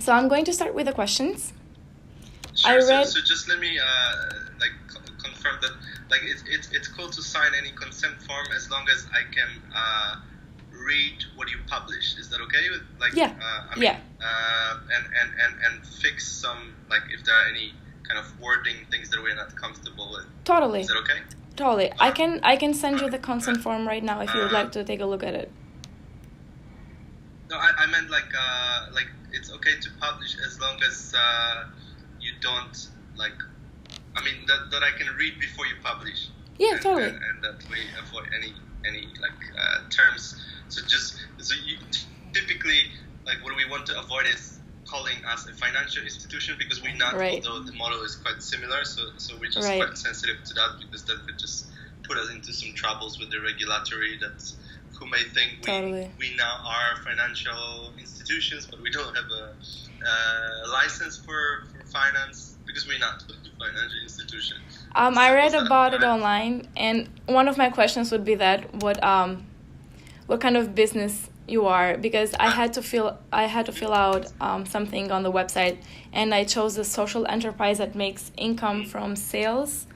So I'm going to start with the questions. Sure. So just let me confirm that it's cool to sign any consent form as long as I can read what you publish. Is that okay? And fix some, like, if there are any kind of wording things that we're not comfortable with. Totally. Is that okay? Totally. I can send you the consent form right now if you would like to take a look at it. No, I meant like it's okay to publish as long as you don't that I can read before you publish. Yeah, totally. And that we avoid any terms. So typically, like, what we want to avoid is calling us a financial institution, because we're not. Right. Although the model is quite similar, so we're just quite sensitive to that, because that could just put us into some troubles with the regulatory who may think we now are financial institutions, but we don't have a license for finance, because we're not a financial institution. I read about it online, and one of my questions would be that what kind of business you are, because I had to fill out something on the website, and I chose a social enterprise that makes income from sales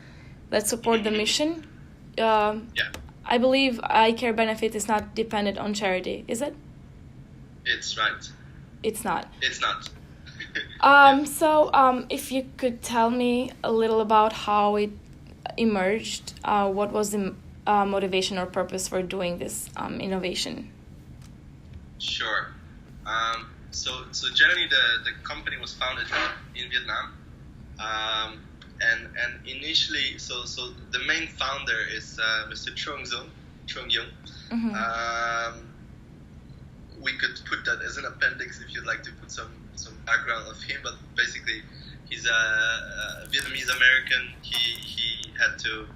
that support the mission. I believe iCare benefit is not dependent on charity, is it? It's right. It's not. It's not. So if you could tell me a little about how it emerged, what was the motivation or purpose for doing this innovation? Sure. So generally the company was founded in Vietnam. And initially, so the main founder is Mr. Trung Yung. Mm-hmm. We could put that as an appendix if you'd like to put some background of him, but basically he's a Vietnamese American. He had to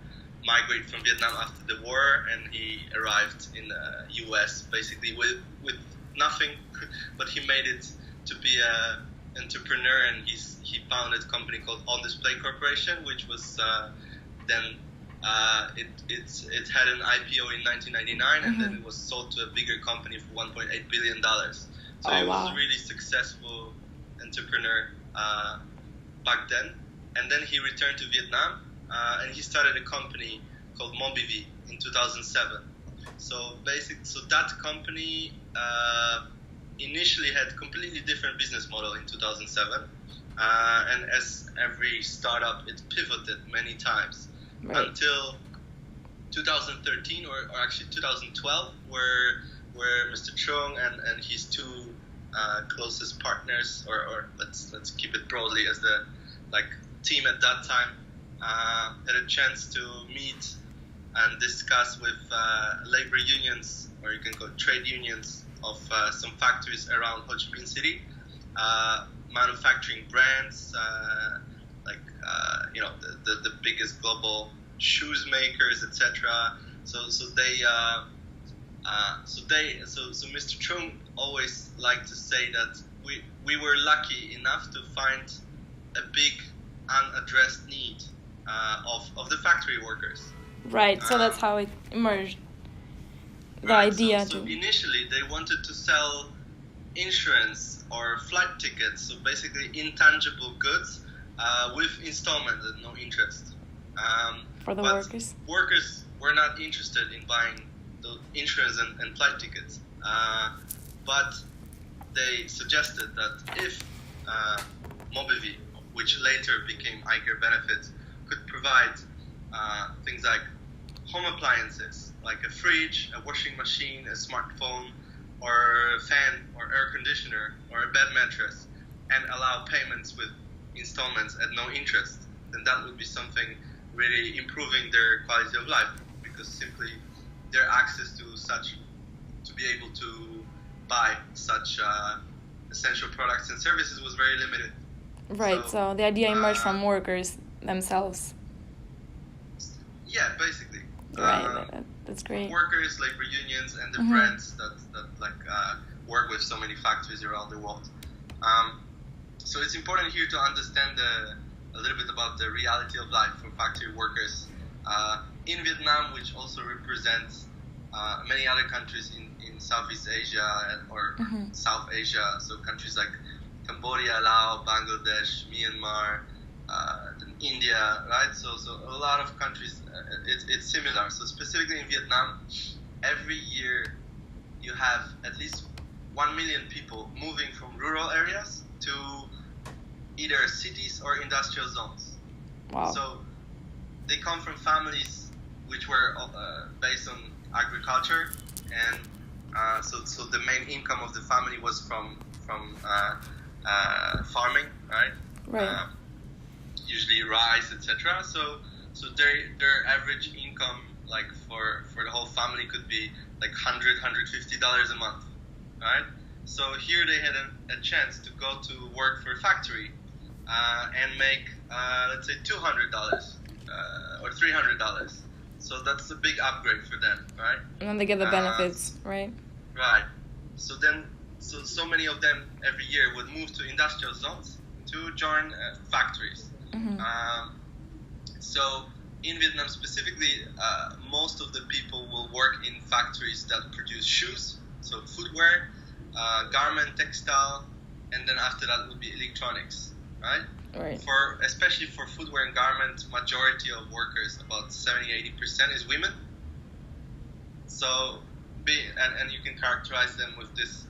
migrate from Vietnam after the war, and he arrived in the US basically with nothing, but he made it to be a entrepreneur, and he founded a company called On Display Corporation, which was then it had an IPO in 1999, mm-hmm. and then it was sold to a bigger company for $1.8 billion. So he was a really successful entrepreneur back then. And then he returned to Vietnam, and he started a company called Mobivi in 2007. So that company initially had a completely different business model in 2007. And as every startup, it pivoted many times until 2013 or actually 2012, where Mr. Trung and his two closest partners, or let's keep it broadly as the team at that time, had a chance to meet and discuss with labor unions, or you can call it trade unions, of some factories around Ho Chi Minh City, manufacturing brands the biggest global shoes makers, etc. So Mr. Trung always liked to say that we were lucky enough to find a big unaddressed need of the factory workers. Right. So that's how it emerged. The idea. So initially they wanted to sell insurance or flight tickets, so basically intangible goods with installments at no interest. For the workers? Workers were not interested in buying the insurance and flight tickets. But they suggested that if Mobivi, which later became iCare Benefits, could provide things like home appliances, like a fridge, a washing machine, a smartphone, or a fan, or air conditioner, or a bed mattress, and allow payments with installments at no interest, then that would be something really improving their quality of life, because simply their access to be able to buy such essential products and services was very limited. Right, so the idea emerged from workers themselves. Yeah, basically. Right, that's great. Workers, labor unions, and the mm-hmm. brands that work with so many factories around the world. So it's important here to understand a little bit about the reality of life for factory workers in Vietnam, which also represents many other countries in Southeast Asia or mm-hmm. South Asia, so countries like Cambodia, Laos, Bangladesh, Myanmar, then India, right? So a lot of countries, it's similar. So specifically in Vietnam, every year you have at least 1 million people moving from rural areas to either cities or industrial zones. Wow. So they come from families which were based on agriculture, and so the main income of the family was from farming, right? Right. Usually rice, etc. So their average income, like for the whole family, could be like $150 a month, right? So here they had a chance to go to work for a factory and make let's say $200 or $300. So that's a big upgrade for them, right? And then they get the benefits, right? Right. So then, so many of them every year would move to industrial zones to join factories. Mm-hmm. So in Vietnam specifically, most of the people will work in factories that produce shoes, so footwear, garment, textile, and then after that would be electronics, right? Right. Especially for footwear and garment, majority of workers, about 70-80%, is women. So, and you can characterize them with this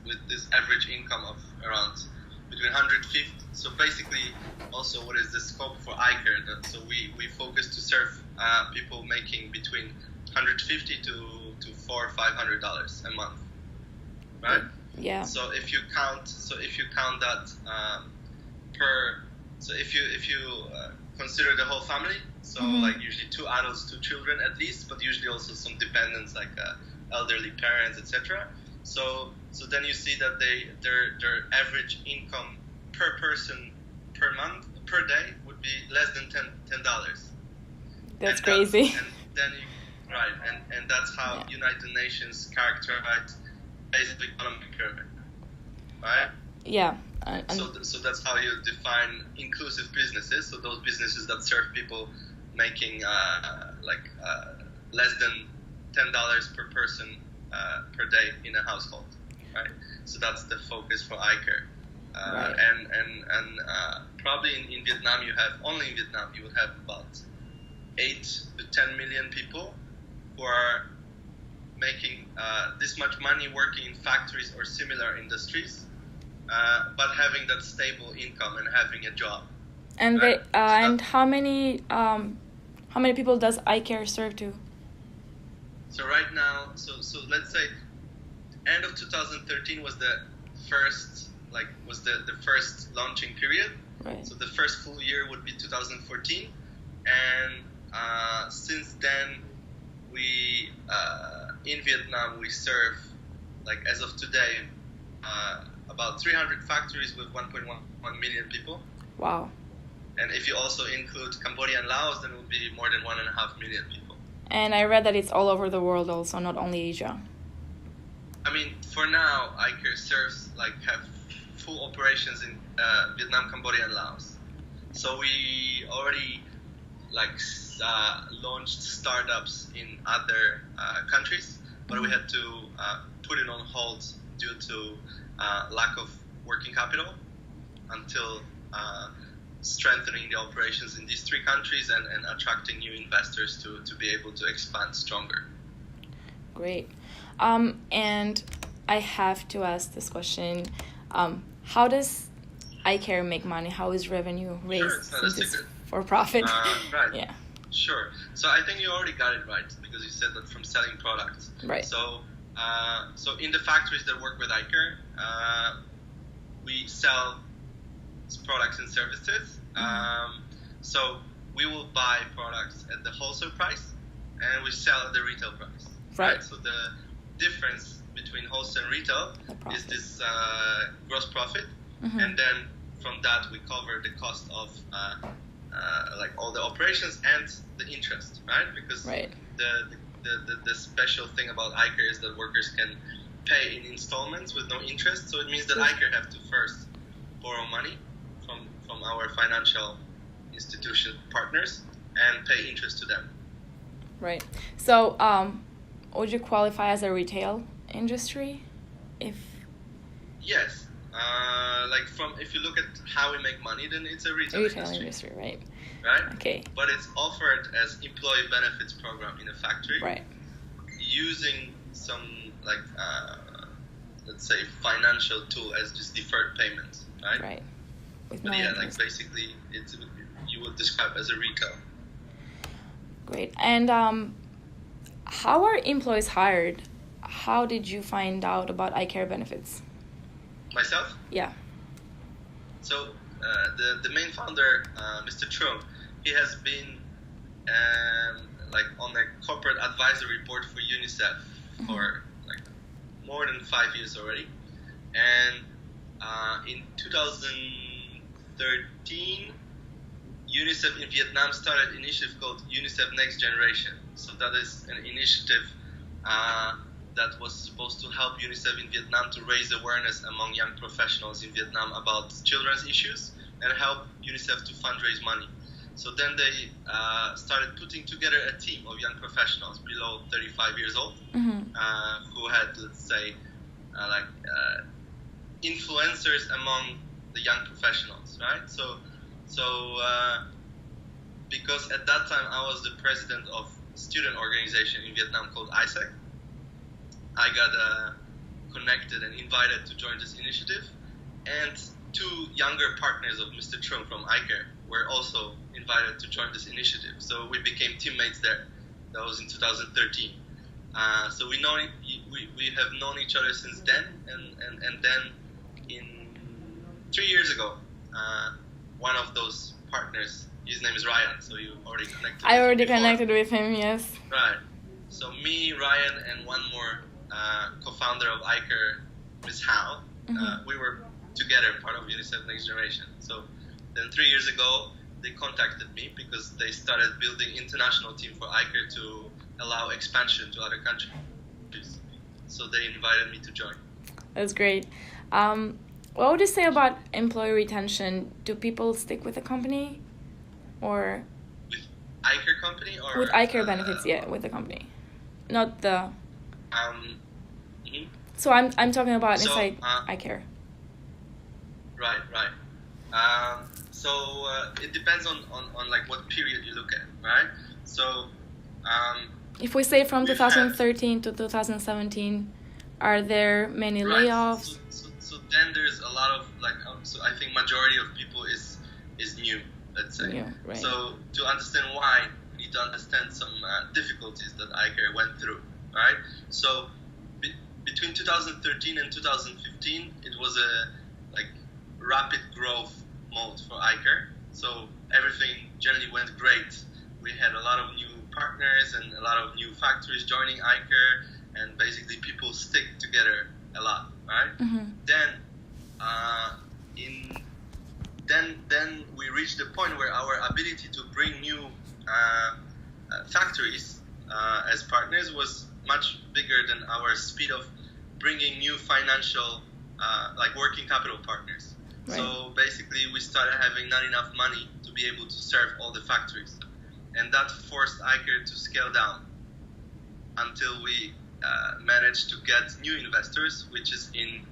average income of around between 150. So basically, also what is the scope for iCare? So we focus to serve people making between $150 to $400 or $500 a month, right? Yeah. So if you count that per, so if you consider the whole family, so like usually 2 adults, 2 children at least, but usually also some dependents like elderly parents, etc. So then you see that their average income per person per month per day would be less than $10. That's crazy. And that's how United Nations characterize basic economic pyramid, right? Yeah. So that's how you define inclusive businesses. So those businesses that serve people making less than $10 per person per day in a household, right? So that's the focus for iCare. Right. And probably in Vietnam you would have about 8 to 10 million people who are making this much money working in factories or similar industries, but having that stable income and having a job. And right? And how many people does iCare serve to? So right now, so let's say end of 2013 was the first launching period. Right. So the first full year would be 2014, and since then we in Vietnam we serve, like as of today, about 300 factories with 1.1 million people. Wow. And if you also include Cambodia and Laos, then it would be more than 1.5 million people. And I read that it's all over the world also, not only Asia. I mean, for now, iCare serves, have full operations in Vietnam, Cambodia, and Laos. So we already, launched startups in other countries, but we had to put it on hold due to lack of working capital until strengthening the operations in these 3 countries and attracting new investors to be able to expand stronger. Great. And I have to ask this question. How does iCare make money? How is revenue raised? Sure, it's not a secret. For profit? Right. Yeah. Sure. So I think you already got it right, because you said that from selling products. Right. So in the factories that work with iCare, we sell products and services. So we will buy products at the wholesale price, and we sell at the retail price. Right. So the difference between wholesale and retail is this gross profit, and then from that we cover the cost of all the operations and the interest, right? Because the special thing about iCare is that workers can pay in installments with no interest. So it means that iCare have to first borrow money from our financial institution partners and pay interest to them. Right. So would you qualify as a retail industry? Yes. If you look at how we make money, then it's a retail industry, right? Right. Okay. But it's offered as employee benefits program in a factory, right? Using some let's say financial tool as just deferred payments, right? Right. But basically, you would describe as a retail. Great. And how are employees hired? How did you find out about iCare benefits? Myself? Yeah. So the main founder, Mr. Trump, he has been on a corporate advisory board for UNICEF for more than 5 years already. And in 2013, UNICEF in Vietnam started an initiative called UNICEF Next Generation. So that is an initiative that was supposed to help UNICEF in Vietnam to raise awareness among young professionals in Vietnam about children's issues and help UNICEF to fundraise money. So then they started putting together a team of young professionals below 35 years old who had, let's say, influencers among the young professionals, right? So because at that time I was the president of a student organization in Vietnam called ISEC, I got connected and invited to join this initiative, and 2 younger partners of Mr. Trump from iCare were also invited to join this initiative. So we became teammates there. That was in 2013. So we have known each other since then, and then in 3 years ago, one of those partners, his name is Ryan. So you already connected. I already connected with him. Yes. Right. So me, Ryan, and one more co-founder of iCare, Ms. Howe, we were together part of UNICEF Next Generation. So then 3 years ago, they contacted me because they started building international team for iCare to allow expansion to other countries. So they invited me to join. That's great. What would you say about employee retention? Do people stick with the company, or with iCare company, or with iCare benefits? With the company, not the. So I'm talking about inside iCare. Right. It depends on what period you look at, right? So if we say from 2013 to 2017, are there many layoffs? So then there's a lot of so I think majority of people is new, let's say. Yeah, right. So to understand why, we need to understand some difficulties that iCare went through, right? So between 2013 and 2015, it was a rapid growth mode for iCare. So everything generally went great. We had a lot of new partners and a lot of new factories joining iCare, and basically people stick together a lot, right? Then we reached the point where our ability to bring new factories as partners was much bigger than our speed of bringing new financial working capital partners. Right. So basically we started having not enough money to be able to serve all the factories, and that forced iCare to scale down until we managed to get new investors, which is in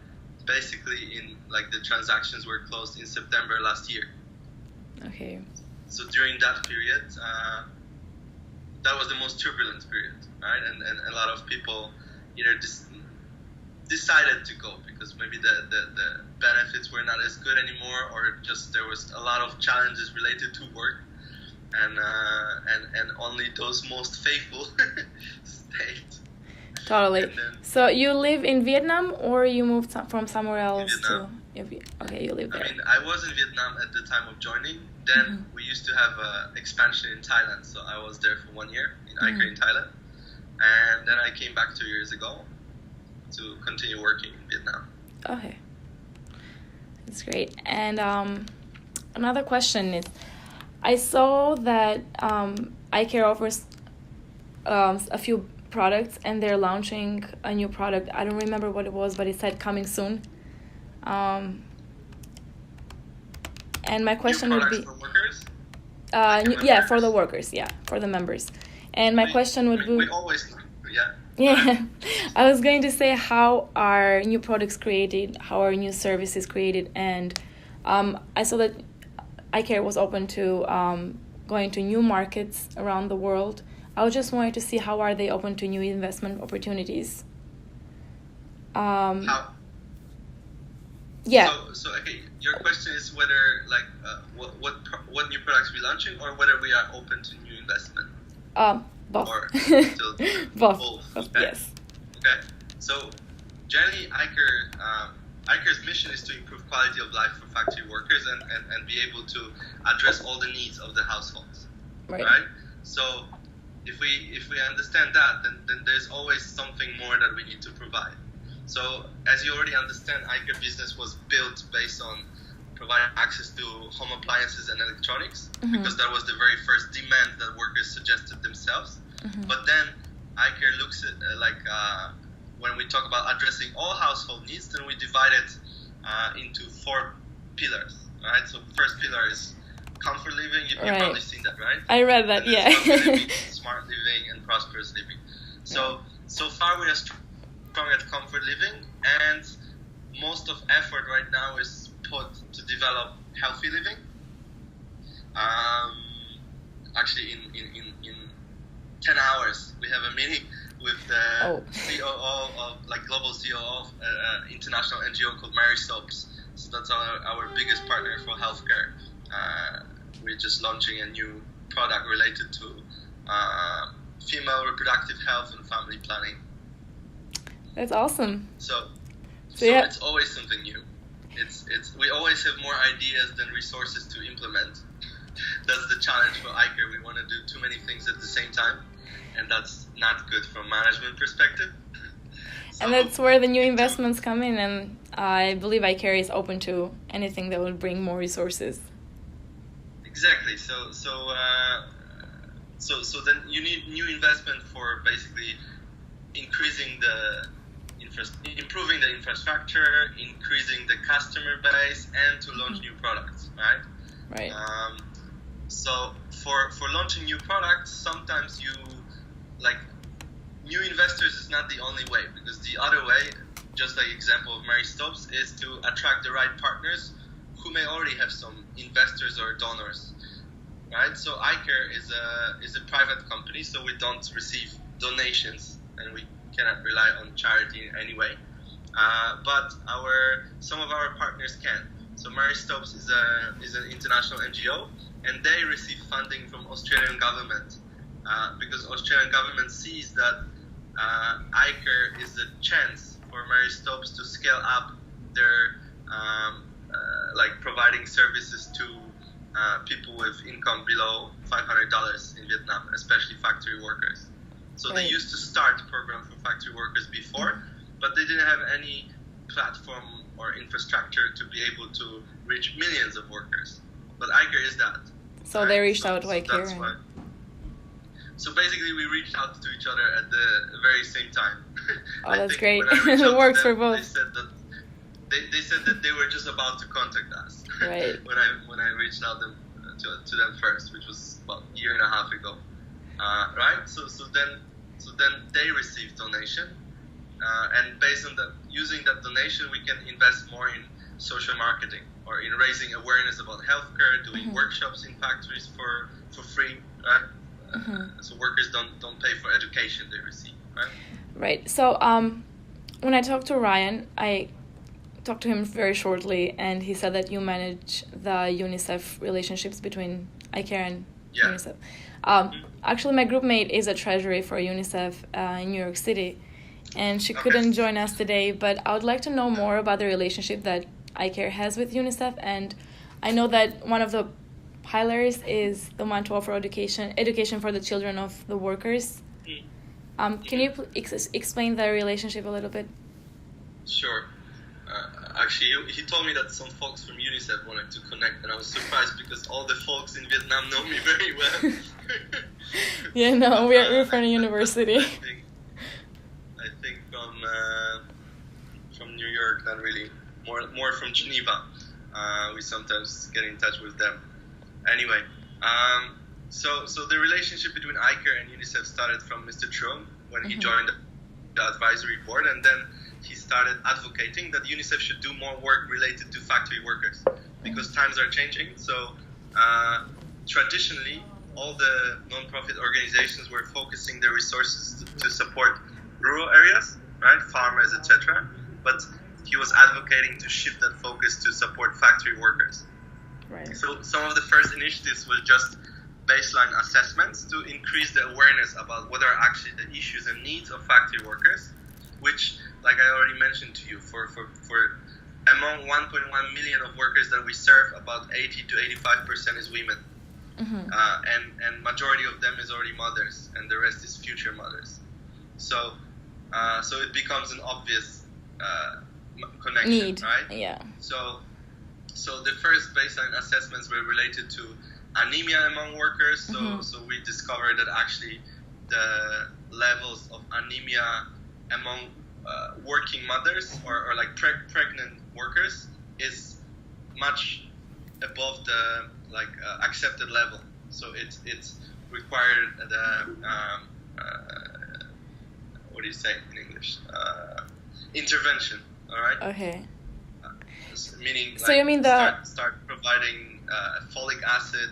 the transactions were closed in September last year. Okay. So during that period, that was the most turbulent period, right? And a lot of people either decided to go because maybe the benefits were not as good anymore, or just there was a lot of challenges related to work, and only those most faithful stayed. Totally. So you live in Vietnam, or you moved from somewhere else? Okay, you live there. I mean, I was in Vietnam at the time of joining. Then we used to have expansion in Thailand, so I was there for 1 year in iCare in Thailand, and then I came back 2 years ago to continue working in Vietnam. Okay, that's great. And another question is, I saw that iCare offers a few products, and they're launching a new product. I don't remember what it was, but it said coming soon. And my question would be, for workers? For the workers, for the members. And my question would be, we always, Yeah, I was going to say how are new products created, how are new services created, and I saw that iCare was open to going to new markets around the world. I was just wanting to see how are they open to new investment opportunities. How? Yeah. So okay, your question is whether like what new products we're launching, or whether we are open to new investment. Both. Or Both. Okay. Yes. Okay. So generally, iCare's mission is to improve quality of life for factory workers and be able to address all the needs of the households. Right? So if we understand that, then there's always something more that we need to provide. So as you already understand, iCare business was built based on providing access to home appliances and electronics, because that was the very first demand that workers suggested themselves. But then iCare looks at when we talk about addressing all household needs, then we divide it into 4 pillars. Right. So first pillar is comfort living. You've probably seen that, right? I read that. Yeah. Living, smart living, and prosperous living. So far we are strong at comfort living, and most of effort right now is put to develop healthy living. Actually, in 10 hours, we have a meeting with the COO of, global COO of international NGO called Mary Stopes. So that's our biggest partner for healthcare. We're just launching a new product related to female reproductive health and family planning. That's awesome. So yeah. It's always something new. We always have more ideas than resources to implement. That's the challenge for iCare. We want to do too many things at the same time, and that's not good from management perspective. And that's where the new investments come in, and I believe iCare is open to anything that will bring more resources. Exactly. So then you need new investment for basically increasing improving the infrastructure, increasing the customer base, and to launch new products, right? Right. So for launching new products, sometimes new investors is not the only way, because the other way, just like example of Mary Stopes, is to attract the right partners who may already have some investors or donors, right? So iCare is a private company, so we don't receive donations, and we cannot rely on charity in any way. But some of our partners can. So Mary Stopes is an international NGO, and they receive funding from Australian government because Australian government sees that iCare is a chance for Mary Stopes to scale up their providing services to people with income below $500 in Vietnam, especially factory workers. So they used to start a program for factory workers before, but they didn't have any platform or infrastructure to be able to reach millions of workers. But iCare is that. So they reached out to iCare. So basically, we reached out to each other at the very same time. Oh, that's great. It works for both. They said that they were just about to contact us. Right. when I reached out to them first, which was about a year and a half ago. Right. So then they received donation, and based on using that donation, we can invest more in social marketing or in raising awareness about healthcare, doing workshops in factories for free, right? So workers don't pay for education they receive, right? Right. So when I talked to Ryan, I talked to him very shortly, and he said that you manage the UNICEF relationships between iCare and UNICEF. Actually, my groupmate is a treasury for UNICEF in New York City, and she couldn't join us today, but I would like to know more about the relationship that iCare has with UNICEF, and I know that one of the pillars is the one to offer education for the children of the workers. Can you explain the relationship a little bit? Sure. Actually, he told me that some folks from UNICEF wanted to connect, and I was surprised because all the folks in Vietnam know me very well. Yeah, no, we're from a university. I think from New York, not really. More from Geneva. We sometimes get in touch with them. Anyway, so the relationship between iCare and UNICEF started from Mr. Trump when he joined the advisory board, and then he started advocating that UNICEF should do more work related to factory workers because times are changing. So traditionally, all the non-profit organizations were focusing their resources to support rural areas, right, farmers, etc. But he was advocating to shift that focus to support factory workers. Right. So some of the first initiatives was just baseline assessments to increase the awareness about what are actually the issues and needs of factory workers, which, like I already mentioned to you, for among 1.1 million of workers that we serve, about 80 to 85% is women. Mm-hmm. And majority of them is already mothers, and the rest is future mothers. So it becomes an obvious connection, need, right? Yeah. So the first baseline assessments were related to anemia among workers. So we discovered that actually the levels of anemia among working mothers or like pregnant workers is much above the accepted level. So it's required the what do you say in English? Intervention. All right. Okay. Meaning, so you mean start providing folic acid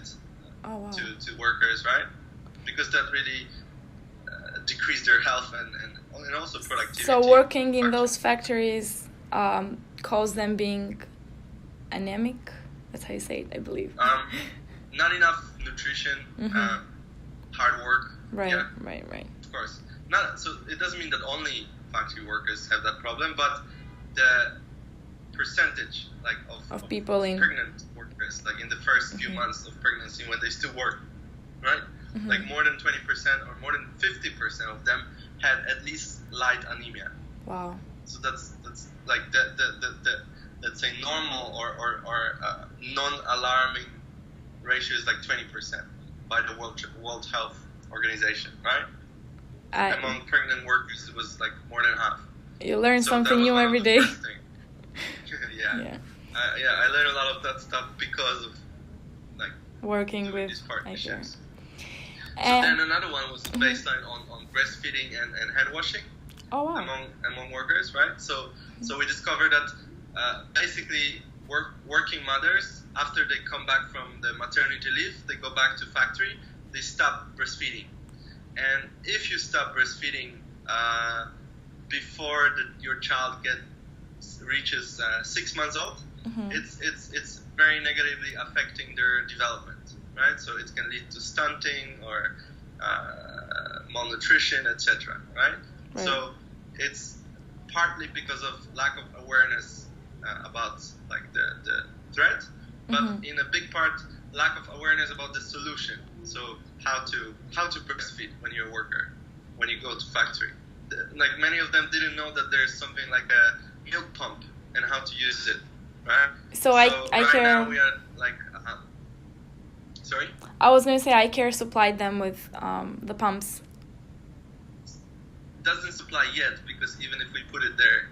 to workers, right? Because that really decreased their health and also productivity. So working in those factories cause them being anemic. That's how you say it, I believe. Not enough nutrition, hard work. Right, yeah, right. Of course. So it doesn't mean that only factory workers have that problem, but the percentage of people in pregnant workers, like in the first few months of pregnancy when they still work, right? Like more than 20% or more than 50% of them had at least light anemia. Wow. So that's like the let's say normal or non-alarming ratio is like 20% by the World Health Organization, right? Among pregnant workers, it was like more than half. You learn something new every day. Yeah. I learned a lot of that stuff because of working with these partnerships. iCare. So then another one was the baseline on breastfeeding and hand washing among workers, right? So we discovered that basically working mothers, after they come back from the maternity leave, they go back to factory, they stop breastfeeding. And if you stop breastfeeding before your child reaches 6 months old, it's very negatively affecting their development, right? So it can lead to stunting or malnutrition, etc., right? So it's partly because of lack of awareness about the threat, but in a big part, lack of awareness about the solution. So how to breastfeed when you're a worker, when you go to factory. Like many of them didn't know that there's something like a milk pump and how to use it, right? So iCare. Now we are like, sorry. I was going to say iCare supplied them with the pumps. Doesn't supply yet because even if we put it there,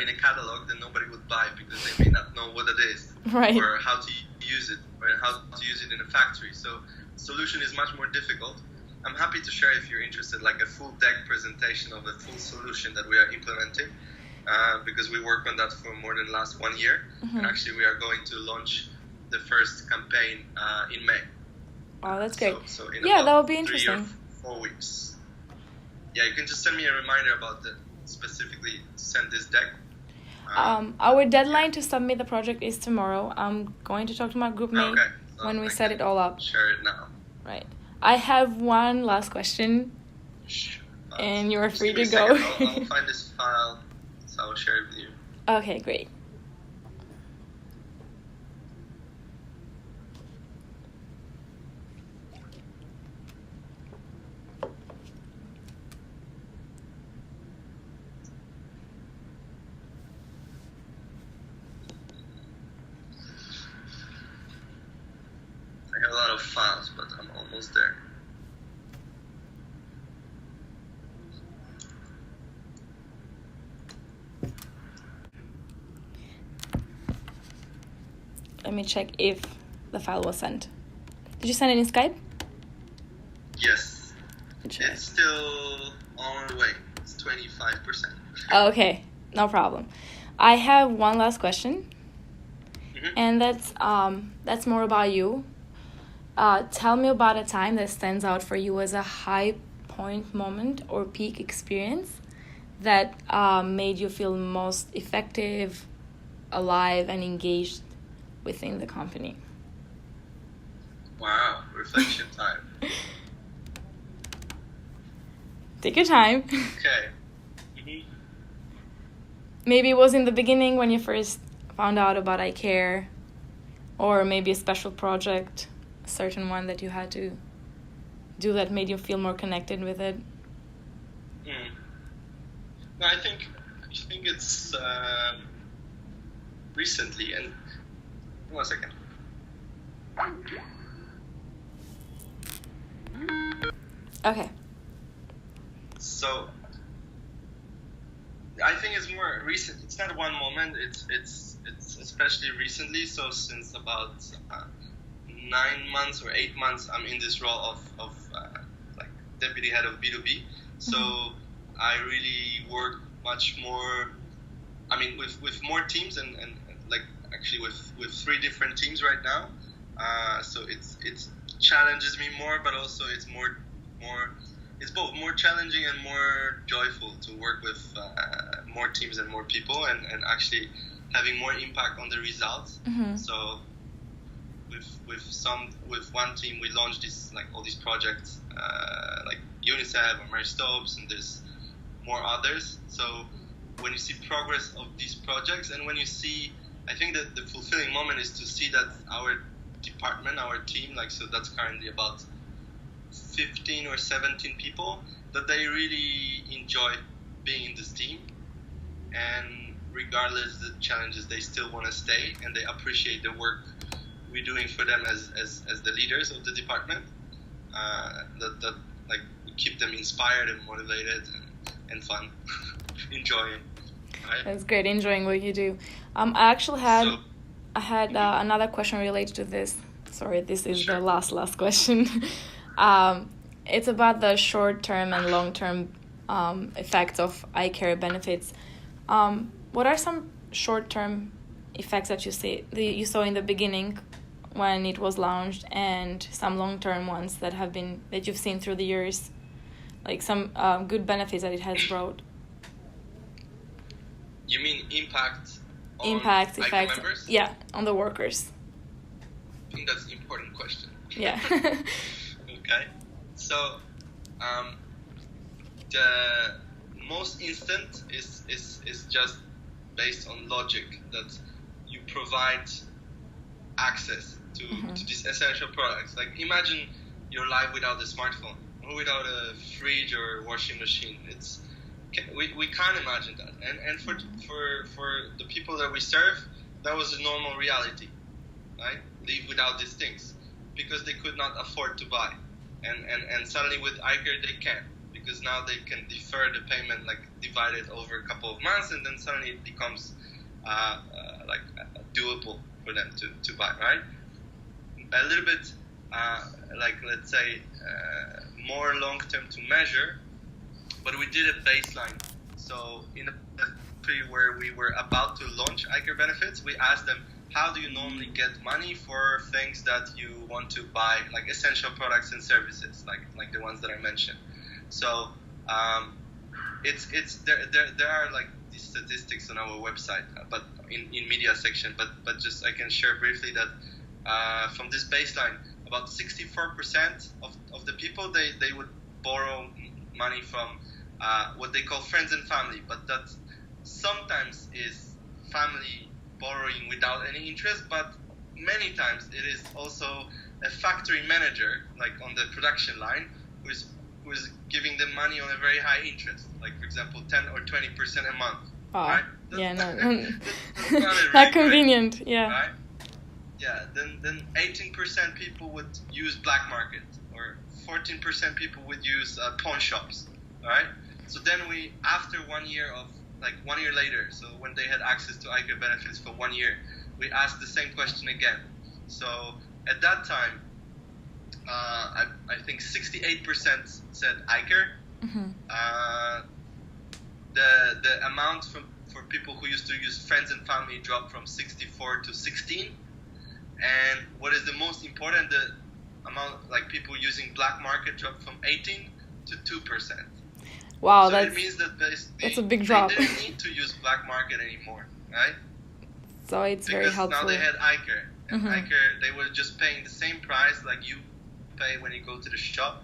in a catalog, then nobody would buy because they may not know what it is, right, or how to use it, or how to use it in a factory. So solution is much more difficult. I'm happy to share if you're interested, like a full deck presentation of a full solution that we are implementing, because we worked on that for more than last 1 year, and actually we are going to launch the first campaign in May. Oh, that's great. So in that would be interesting. 3 or 4 weeks. Yeah, you can just send me a reminder about specifically send this deck. Our deadline to submit the project is tomorrow. I'm going to talk to my group mate when we set it all up. Share it now. Right. I have one last question, and you're free to go. I'll find this file, so I'll share it with you. Okay, great. I have a lot of files, but I'm almost there. Let me check if the file was sent. Did you send it in Skype? Yes. It's still on the way. It's 25%. Oh, okay, no problem. I have one last question, and that's more about you. Tell me about a time that stands out for you as a high point moment or peak experience that made you feel most effective, alive, and engaged within the company. Wow, reflection time. Take your time. Okay. Maybe it was in the beginning when you first found out about iCare, or maybe a special project, a certain one that you had to do that made you feel more connected with it. No, I think it's recently, and 1 second. Okay. So I think it's more recent. It's not one moment. It's especially recently. So since about 9 months or 8 months, I'm in this role of like deputy head of B2B. So I really work much more. I mean, with more teams and like actually with 3 different teams right now. So it challenges me more, but also it's more. It's both more challenging and more joyful to work with more teams and more people, and actually having more impact on the results. So with one team we launched all these projects like UNICEF or Mary Stopes, and there's more others. So when you see progress of these projects, and when you see, I think that the fulfilling moment is to see that our department, our team, so that's currently about 15 or 17 people, that they really enjoy being in this team, and regardless of the challenges, they still want to stay, and they appreciate the work we're doing for them as the leaders of the department. That we keep them inspired and motivated and fun, enjoying. Right? That's great, enjoying what you do. I actually had another question related to this. Sorry, this is the last question. It's about the short-term and long-term effects of iCare benefits. What are some short-term effects that you saw in the beginning when it was launched, and some long-term ones that you've seen through the years, like some good benefits that it has brought? You mean impact effects, members? Yeah, on the workers. I think that's an important question. Yeah. Okay, so the most instant is just based on logic, that you provide access to these essential products. Like, imagine your life without a smartphone or without a fridge or washing machine. We can't imagine that, and for the people that we serve, that was a normal reality, right? Live without these things, because they could not afford to buy, and suddenly with iCare they can, because now they can defer the payment, divided over a couple of months, and then suddenly it becomes doable for them to buy, right? A little bit let's say more long term to measure, but we did a baseline. So in a period where we were about to launch iCare benefits, we asked them, how do you normally get money for things that you want to buy, like essential products and services, like the ones that I mentioned? So there are these statistics on our website, but in media section. But just I can share briefly that from this baseline, about 64% of the people they would borrow money from what they call friends and family, but that sometimes is family borrowing without any interest, but many times it is also a factory manager, on the production line, who is giving them money on a very high interest, for example 10 or 20% a month. Oh, right? yeah, no. That's not convenient, great, yeah. Right? Yeah, then 18% people would use black market, or 14% people would use pawn shops, right? So then after 1 year 1 year later, so when they had access to iCare benefits for 1 year, we asked the same question again. So at that time, I think 68% said iCare. The amount for people who used to use friends and family dropped from 64 to 16. And what is the most important, the amount like people using black market dropped from 18 to 2%. Wow, so it means that that's a big drop. They didn't need to use black market anymore, right? So it's very helpful. Now they had iCare. And iCare, they were just paying the same price like you pay when you go to the shop.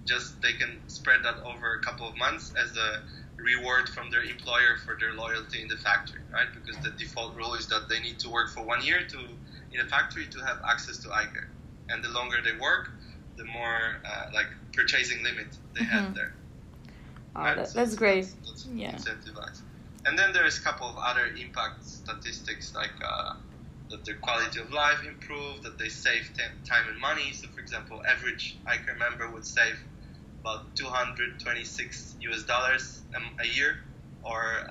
Just they can spread that over a couple of months as a reward from their employer for their loyalty in the factory, right? Because the default rule is that they need to work for 1 year in a factory to have access to iCare. And the longer they work, the more purchasing limit they have there. Oh, right? That's great. That's incentivized. And then there's a couple of other impact statistics like that their quality of life improved, that they save time and money. So, for example, average iCare member would save about $226 a year, or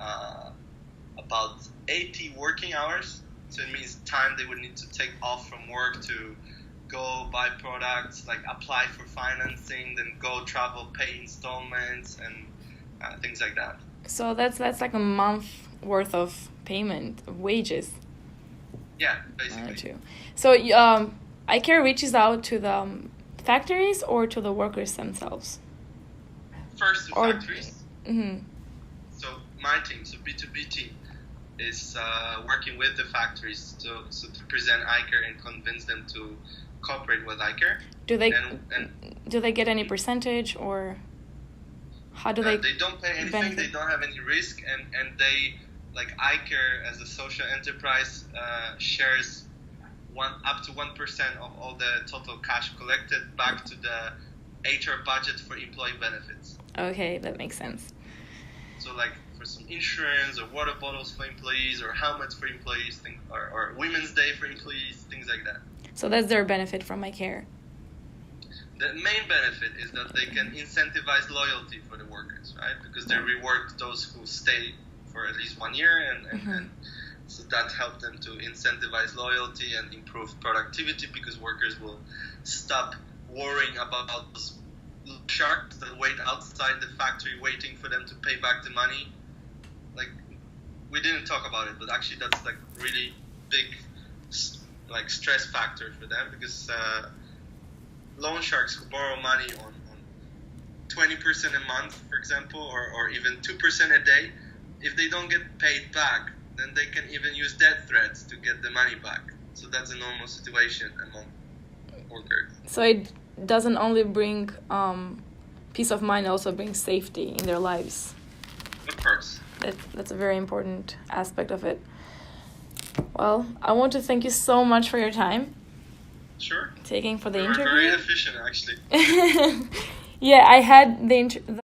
about 80 working hours. So it means time they would need to take off from work to go buy products, like apply for financing, then go travel, pay installments, and things like that. So that's like a month worth of payment of wages. Yeah, basically. So iCare reaches out to the factories or to the workers themselves? First to factories. Mm-hmm. So my team, so B2B team, is working with the factories to present iCare and convince them to cooperate with iCare. Do they get any percentage, or how do they? They don't pay anything. Benefit? They don't have any risk, and they, like iCare as a social enterprise, shares up to 1% of all the total cash collected back to the HR budget for employee benefits. Okay, that makes sense. So like for some insurance or water bottles for employees or helmets for employees, or Women's Day for employees, things like that. So that's their benefit from iCare. The main benefit is that they can incentivize loyalty for the workers, right? Because they reward those who stay for at least 1 year, and so that helps them to incentivize loyalty and improve productivity, because workers will stop worrying about those sharks that wait outside the factory waiting for them to pay back the money. Like, we didn't talk about it, but actually that's like really big stress factor for them, because loan sharks who borrow money on 20% a month, for example, or even 2% a day, if they don't get paid back, then they can even use death threats to get the money back. So that's a normal situation among workers. So it doesn't only bring peace of mind, it also brings safety in their lives. Of course. That's a very important aspect of it. Well, I want to thank you so much for your time. Sure. Taking for the you interview. Very efficient, actually. Yeah, I had the